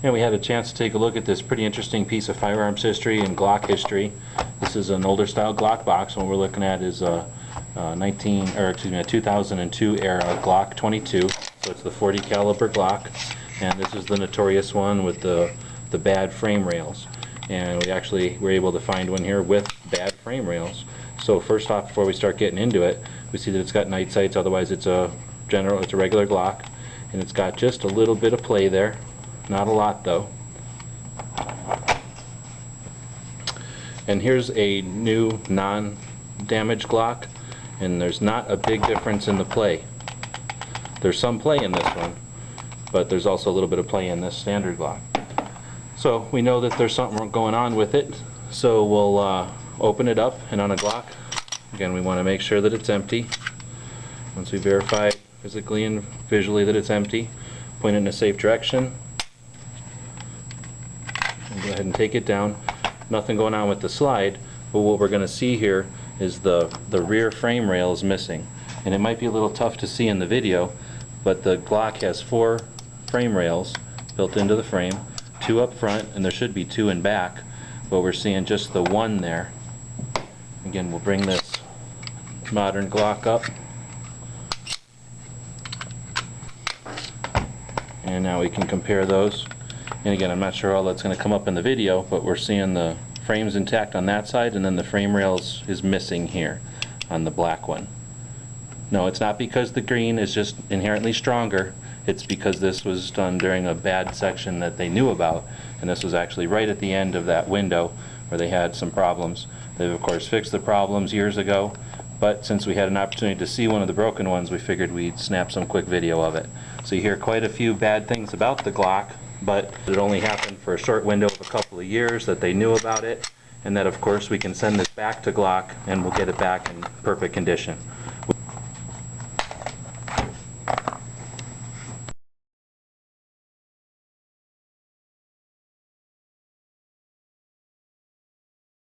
And we had a chance to take a look at this pretty interesting piece of firearms history and Glock history. This is an older style Glock box. What we're looking at is a 2002 era Glock 22. So it's the 40 caliber Glock, and this is the notorious one with the bad frame rails. And we actually were able to find one here with bad frame rails. So first off, before we start getting into it, we see that it's got night sights. Otherwise, it's a regular Glock, and it's got just a little bit of play there. Not a lot though. And here's a new non-damaged Glock, and there's not a big difference in the play. There's some play in this one, but there's also a little bit of play in this standard Glock. So we know that there's something going on with it, so we'll open it up, and on a Glock, again, we want to make sure that it's empty. Once we verify physically and visually that it's empty, point it in a safe direction. Go ahead and take it down. Nothing going on with the slide, but what we're going to see here is the rear frame rail is missing. And it might be a little tough to see in the video, but the Glock has 4 frame rails built into the frame, 2 up front, and there should be 2 in back, but we're seeing just the 1 there. Again, we'll bring this modern Glock up, and now we can compare those. And again, I'm not sure all that's going to come up in the video, but we're seeing the frames intact on that side, and then the frame rails is missing here on the black one. No, it's not because the green is just inherently stronger. It's because this was done during a bad section that they knew about, and this was actually right at the end of that window where they had some problems. They've of course fixed the problems years ago, but since we had an opportunity to see one of the broken ones, we figured we'd snap some quick video of it. So you hear quite a few bad things about the Glock, but it only happened for a short window of a couple of years that they knew about it, and that of course we can send this back to Glock and we'll get it back in perfect condition.